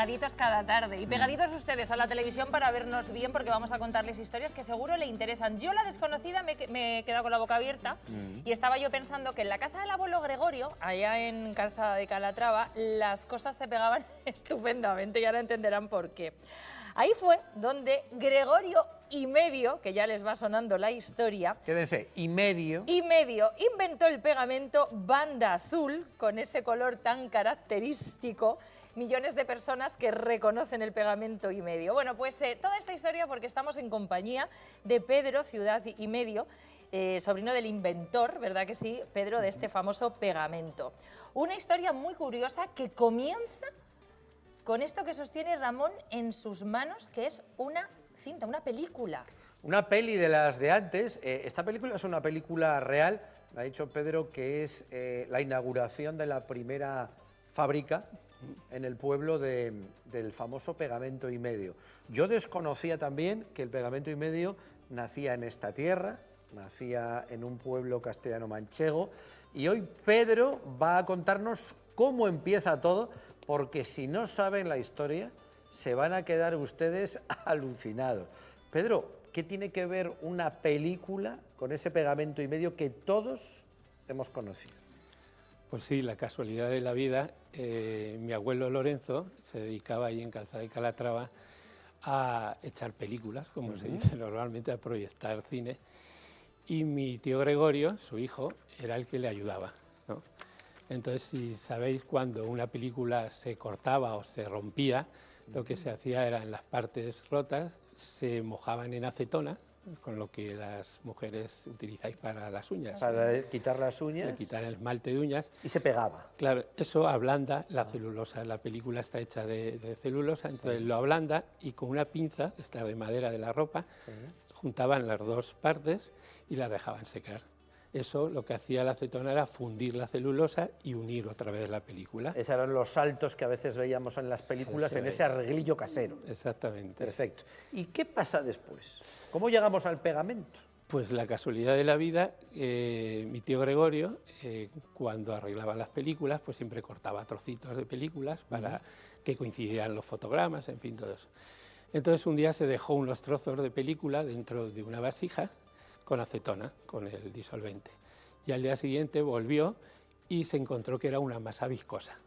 pegaditos cada tarde. Y pegaditos ustedes a la televisión para vernos bien, porque vamos a contarles historias que seguro le interesan. Yo, la desconocida, me he quedado con la boca abierta y estaba yo pensando que en la casa del abuelo Gregorio, allá en Calzada de Calatrava, las cosas se pegaban estupendamente y ahora entenderán por qué. Ahí fue donde Gregorio y medio, que ya les va sonando la historia... Quédense, y medio inventó el pegamento Banda Azul, con ese color tan característico. Millones de personas que reconocen el pegamento y medio. Bueno, pues toda esta historia porque estamos en compañía de Pedro Ciudad y Medio, sobrino del inventor, ¿verdad que sí, Pedro, de este famoso pegamento? Una historia muy curiosa que comienza con esto que sostiene Ramón en sus manos, que es una cinta, una película. Una peli de las de antes. Esta película es una película real. Me ha dicho Pedro que es la inauguración de la primera fábrica en el pueblo del famoso pegamento y medio. Yo desconocía también que el pegamento y medio nacía en esta tierra, nacía en un pueblo castellano-manchego, y hoy Pedro va a contarnos cómo empieza todo, porque si no saben la historia se van a quedar ustedes alucinados. Pedro, ¿qué tiene que ver una película con ese pegamento y medio que todos hemos conocido? Pues sí, la casualidad de la vida. Mi abuelo Lorenzo se dedicaba ahí en Calzada de Calatrava a echar películas, como se dice normalmente, a proyectar cine. Y mi tío Gregorio, su hijo, era el que le ayudaba, ¿no? Entonces, si sabéis, cuando una película se cortaba o se rompía, lo que se hacía era, en las partes rotas, se mojaban en acetona, con lo que las mujeres utilizáis para las uñas. Para quitar las uñas. Para quitar el esmalte de uñas. Y se pegaba. Claro, eso ablanda la celulosa. La película está hecha de celulosa, entonces lo ablanda y con una pinza, esta de madera de la ropa, juntaban las dos partes y las dejaban secar. Eso lo que hacía la acetona era fundir la celulosa y unir otra vez la película. Esos eran los saltos que a veces veíamos en las películas, en ese arreglillo casero. Exactamente. Perfecto. ¿Y qué pasa después? ¿Cómo llegamos al pegamento? Pues la casualidad de la vida, mi tío Gregorio, cuando arreglaba las películas, pues siempre cortaba trocitos de películas para que coincidieran los fotogramas, en fin, todo eso. Entonces un día se dejó unos trozos de película dentro de una vasija con acetona, con el disolvente. Y al día siguiente volvió y se encontró que era una masa viscosa,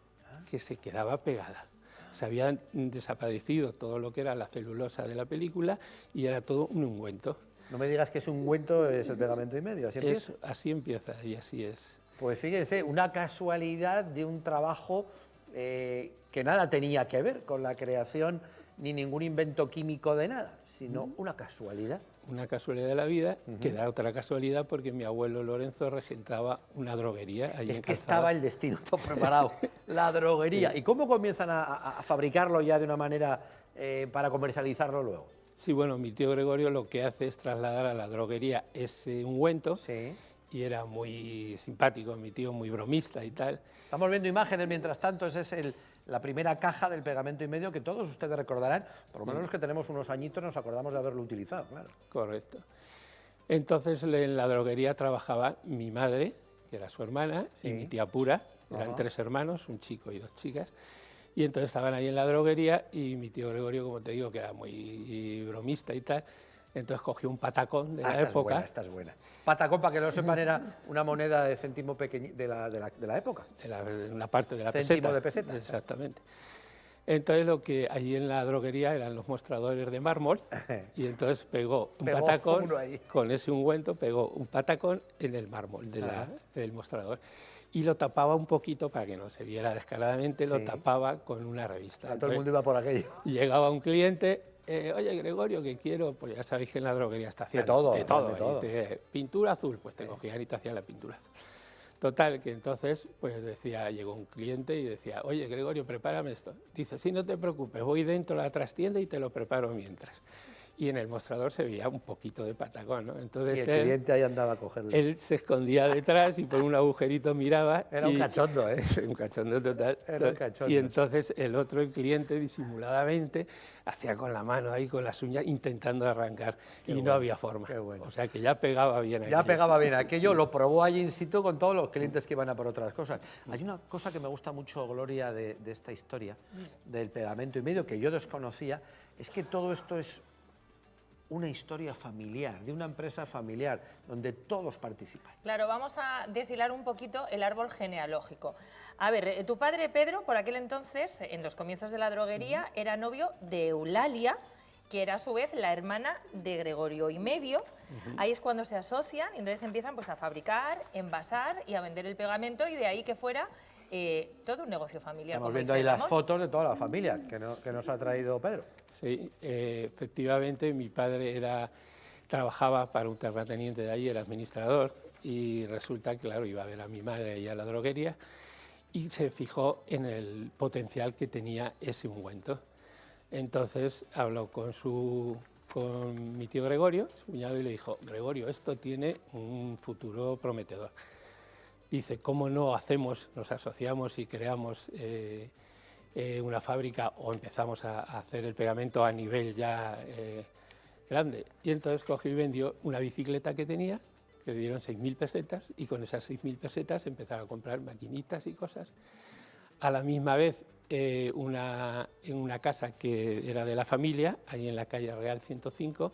que se quedaba pegada. Se había desaparecido todo lo que era la celulosa de la película y era todo un ungüento. No me digas que es un ungüento, es el pegamento y medio, ¿así empieza? Así empieza y así es. Pues fíjense, una casualidad de un trabajo que nada tenía que ver con la creación ni ningún invento químico de nada, sino una casualidad. Una casualidad de la vida, que da otra casualidad porque mi abuelo Lorenzo regentaba una droguería allí en Es que Calzada. estaba el destino todo preparado, la droguería. Sí. ¿Y cómo comienzan a fabricarlo ya de una manera para comercializarlo luego? Sí, bueno, mi tío Gregorio lo que hace es trasladar a la droguería ese ungüento. Sí. Y era muy simpático, mi tío, muy bromista y tal. Estamos viendo imágenes mientras tanto, esa es la primera caja del pegamento y medio que todos ustedes recordarán, por lo menos los que tenemos unos añitos nos acordamos de haberlo utilizado, claro. Correcto. Entonces en la droguería trabajaba mi madre, que era su hermana, y mi tía Pura, eran tres hermanos, un chico y dos chicas, y entonces estaban ahí en la droguería y mi tío Gregorio, como te digo, que era muy bromista y tal, entonces cogió un patacón de la época. Esta es buena. Patacón, para que lo sepan, era una moneda de céntimo de la época. De una parte de la céntimo peseta. De peseta. Exactamente. Entonces lo que allí en la droguería eran los mostradores de mármol y entonces pegó un patacón con ese ungüento, pegó un patacón en el mármol del mostrador y lo tapaba un poquito para que no se viera descaradamente, lo tapaba con una revista. Todo el mundo iba por aquello. Llegaba un cliente. Oye, Gregorio, que quiero, pues ya sabéis que en la droguería está haciendo de todo. Pintura azul, pues te cogían y te hacían la pintura azul. Total, que entonces, pues decía, llegó un cliente y decía, oye, Gregorio, prepárame esto. Dice, sí, no te preocupes, voy dentro de la trastienda y te lo preparo mientras. y en el mostrador se veía un poquito de patacón, ¿no? Entonces Y el cliente ahí andaba a cogerle. él se escondía detrás y por un agujerito miraba. Era un cachondo, ¿eh? Un cachondo total. Era un cachondo. Y entonces el cliente, disimuladamente, hacía con la mano ahí, con las uñas, intentando arrancar. Y no había forma. Qué bueno. O sea que ya pegaba bien aquello. Ya pegaba bien aquello, lo probó allí in situ con todos los clientes que iban a por otras cosas. Hay una cosa que me gusta mucho, Gloria, de esta historia, del pegamento y medio, que yo desconocía, es que todo esto es una historia familiar, de una empresa familiar, donde todos participan. Claro, vamos a deshilar un poquito el árbol genealógico. A ver, tu padre Pedro, por aquel entonces, en los comienzos de la droguería, era novio de Eulalia, que era a su vez la hermana de Gregorio y Medio. Ahí es cuando se asocian y entonces empiezan pues, a fabricar, envasar y a vender el pegamento, y de ahí que fuera todo un negocio familiar. Estamos como viendo dice ahí las Ramón. fotos de toda la familia que nos ha traído Pedro. Sí, efectivamente, mi padre trabajaba para un terrateniente de ahí, era administrador, y resulta que, claro, iba a ver a mi madre y a la droguería, y se fijó en el potencial que tenía ese ungüento. Entonces habló con mi tío Gregorio, su cuñado, y le dijo: Gregorio, esto tiene un futuro prometedor. Dice: ¿cómo no nos asociamos y creamos una fábrica o empezamos a hacer el pegamento a nivel ya grande? Y entonces cogió y vendió una bicicleta que tenía, que le dieron 6.000 pesetas, y con esas 6.000 pesetas empezaron a comprar maquinitas y cosas. A la misma vez, en una casa que era de la familia, ahí en la calle Real 105,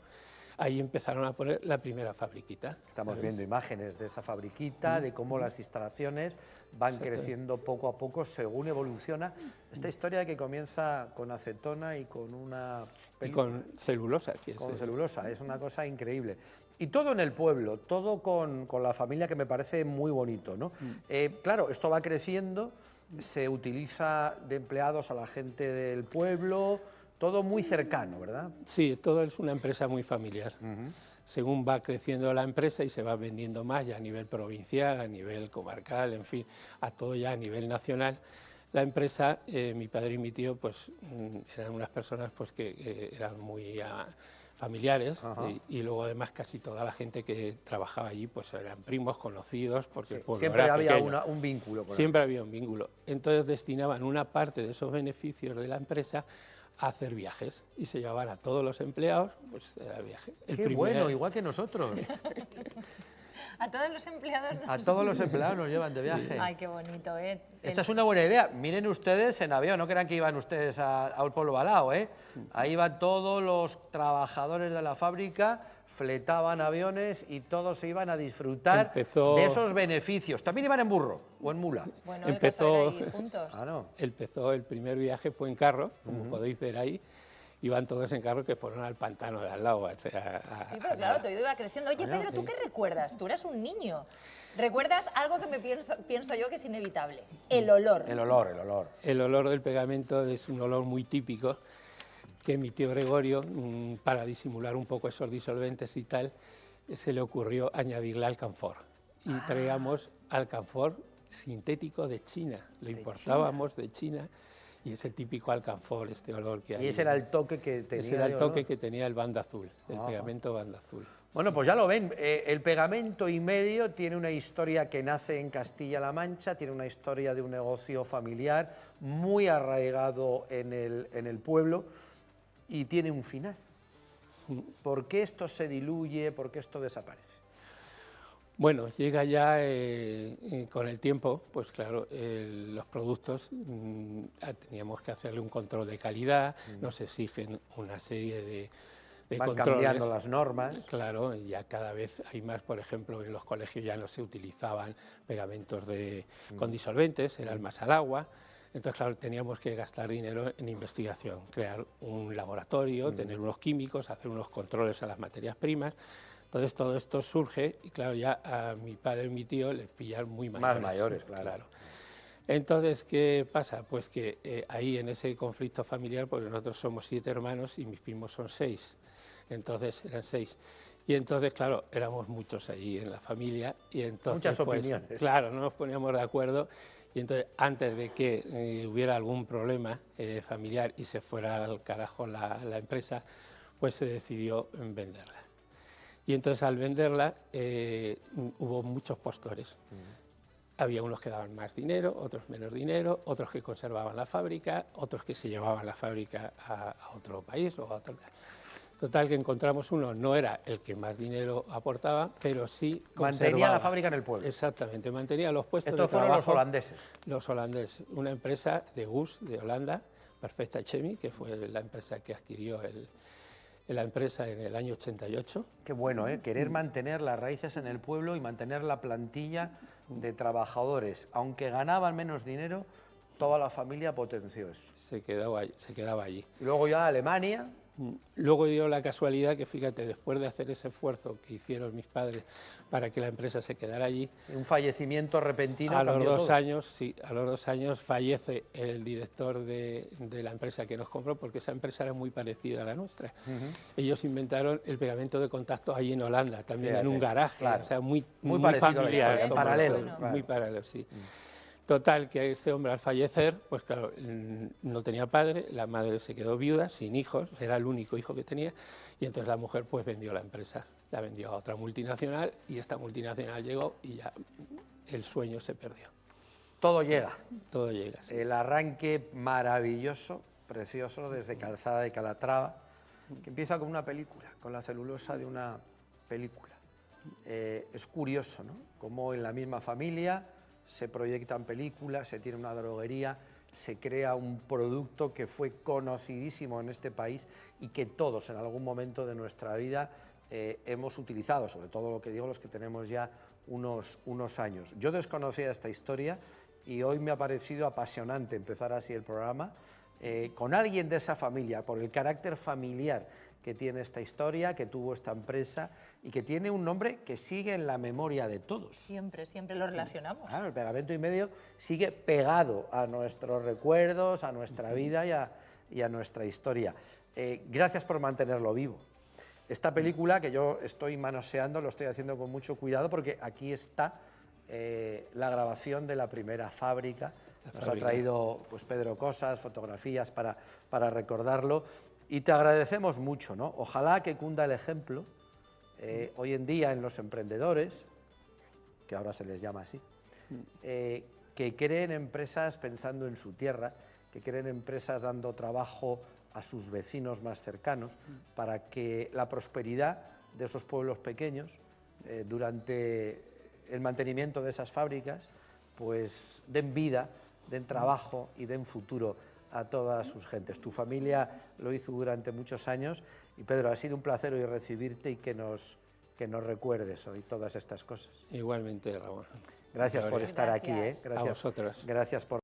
ahí empezaron a poner la primera fabriquita. Estamos ¿sabes? viendo imágenes de esa fabriquita, de cómo las instalaciones van creciendo poco a poco según evoluciona. Esta historia que comienza con acetona y con una... Y con celulosa. Con celulosa, es una cosa increíble. Y todo en el pueblo, todo con la familia, que me parece muy bonito, ¿no? Claro, esto va creciendo, se utiliza de empleados a la gente del pueblo, todo muy cercano, ¿verdad? Sí, todo es una empresa muy familiar. Según va creciendo la empresa y se va vendiendo más ya a nivel provincial, a nivel comarcal, en fin, a todo ya a nivel nacional, la empresa, mi padre y mi tío, pues eran unas personas pues, que eran muy familiares, y luego además casi toda la gente que trabajaba allí pues eran primos, conocidos, porque el pueblo Siempre era había pequeño. un vínculo con él. Siempre había un vínculo. Entonces destinaban una parte de esos beneficios de la empresa a hacer viajes, y se llevaban a todos los empleados pues, a viaje. Qué bueno, igual que nosotros. A todos los empleados. A todos los empleados nos llevan de viaje. Ay, qué bonito, ¿eh? Esta es una buena idea. Miren ustedes en avión, no crean que iban ustedes al pueblo Balao, ¿eh? Ahí van todos los trabajadores de la fábrica, fletaban aviones y todos se iban a disfrutar de esos beneficios. También iban en burro o en mula. Bueno, el caso era ir juntos. El primer viaje fue en carro, como podéis ver ahí. Iban todos en carro, que fueron al pantano de al lado. O sea, sí, pero claro, todo iba creciendo. Oye, Pedro, ¿tú qué recuerdas? Tú eras un niño. ¿Recuerdas algo que pienso yo que es inevitable? El olor. El olor. El olor del pegamento es un olor muy típico, que mi tío Gregorio, para disimular un poco esos disolventes y tal, se le ocurrió añadirle alcanfor. Y traíamos alcanfor sintético de China. Lo importábamos de China. Y es el típico alcanfor, este olor que hay. Y ese era el toque que tenía. Ese era el toque que tenía el banda azul, el pegamento banda azul. Bueno, pues ya lo ven, el pegamento y medio tiene una historia que nace en Castilla-La Mancha, tiene una historia de un negocio familiar muy arraigado en el pueblo, y tiene un final. ¿Por qué esto se diluye? ¿Por qué esto desaparece? Bueno, llega ya con el tiempo, pues claro, los productos teníamos que hacerle un control de calidad, nos exigen una serie de Van controles. cambiando las normas. Claro, ya cada vez hay más, por ejemplo, en los colegios ya no se utilizaban pegamentos con disolventes, eran más al agua. Entonces, claro, teníamos que gastar dinero en investigación, crear un laboratorio, tener unos químicos, hacer unos controles a las materias primas. Entonces todo esto surge y claro, ya a mi padre y mi tío les pillan muy mayores. Más mayores, claro. Entonces, ¿qué pasa? Pues que ahí en ese conflicto familiar, porque nosotros somos 7 hermanos y mis primos son 6, entonces eran 6. Y entonces, claro, éramos muchos allí en la familia y entonces... Muchas opiniones. Claro, no nos poníamos de acuerdo y entonces antes de que hubiera algún problema familiar y se fuera al carajo la empresa, pues se decidió venderla. Y entonces al venderla hubo muchos postores. Había unos que daban más dinero, otros menos dinero, otros que conservaban la fábrica, otros que se llevaban la fábrica a otro país o a otro... Total, que encontramos uno, no era el que más dinero aportaba, pero sí conservaba. Mantenía la fábrica en el pueblo. Exactamente, mantenía los puestos Estos de trabajo. fueron los holandeses. Los holandeses, una empresa de Goes, de Holanda, Perfecta Chemie, que fue la empresa que adquirió la empresa en el año 88. Qué bueno, ¿eh? Querer mantener las raíces en el pueblo y mantener la plantilla de trabajadores. Aunque ganaban menos dinero, toda la familia potenció eso. Se quedaba allí. Y luego ya Alemania. Luego dio la casualidad que, fíjate, después de hacer ese esfuerzo que hicieron mis padres para que la empresa se quedara allí, Un fallecimiento repentino. a los cambió 2 todo. años, sí, a los 2 años fallece el director de la empresa que nos compró, porque esa empresa era muy parecida a la nuestra. Ellos inventaron el pegamento de contacto ahí en Holanda, también Fíjate, en un garaje, claro. o sea, muy parecido a la familiar. historia, en como paralelo, nosotros, claro. Muy paralelo, sí. Total, que este hombre al fallecer, pues claro, no tenía padre, la madre se quedó viuda, sin hijos, era el único hijo que tenía, y entonces la mujer pues vendió la empresa, la vendió a otra multinacional, y esta multinacional llegó y ya el sueño se perdió. Todo llega. Todo llega. Sí. El arranque maravilloso, precioso, desde Calzada de Calatrava, que empieza con una película, con la celulosa de una película. Es curioso, ¿no? Cómo en la misma familia se proyectan películas, se tiene una droguería, se crea un producto que fue conocidísimo en este país y que todos en algún momento de nuestra vida hemos utilizado, sobre todo lo que digo los que tenemos ya unos años. Yo desconocía esta historia y hoy me ha parecido apasionante empezar así el programa con alguien de esa familia, por el carácter familiar que tiene esta historia, que tuvo esta empresa y que tiene un nombre que sigue en la memoria de todos. Siempre, siempre lo relacionamos. Claro, el pegamento y medio sigue pegado a nuestros recuerdos, a nuestra vida y a nuestra historia. Gracias por mantenerlo vivo. Esta película que yo estoy manoseando, lo estoy haciendo con mucho cuidado porque aquí está la grabación de la primera fábrica. Nos ha traído pues, Pedro cosas, fotografías para recordarlo. Y te agradecemos mucho, ¿no? Ojalá que cunda el ejemplo hoy en día en los emprendedores, que ahora se les llama así, que creen empresas pensando en su tierra, que creen empresas dando trabajo a sus vecinos más cercanos, para que la prosperidad de esos pueblos pequeños, durante el mantenimiento de esas fábricas, pues den vida, den trabajo y den futuro a todas sus gentes. Tu familia lo hizo durante muchos años y Pedro, ha sido un placer hoy recibirte y que nos recuerdes hoy todas estas cosas. Igualmente, Ramón. Gracias por estar aquí. Gracias. Gracias A vosotros. Gracias por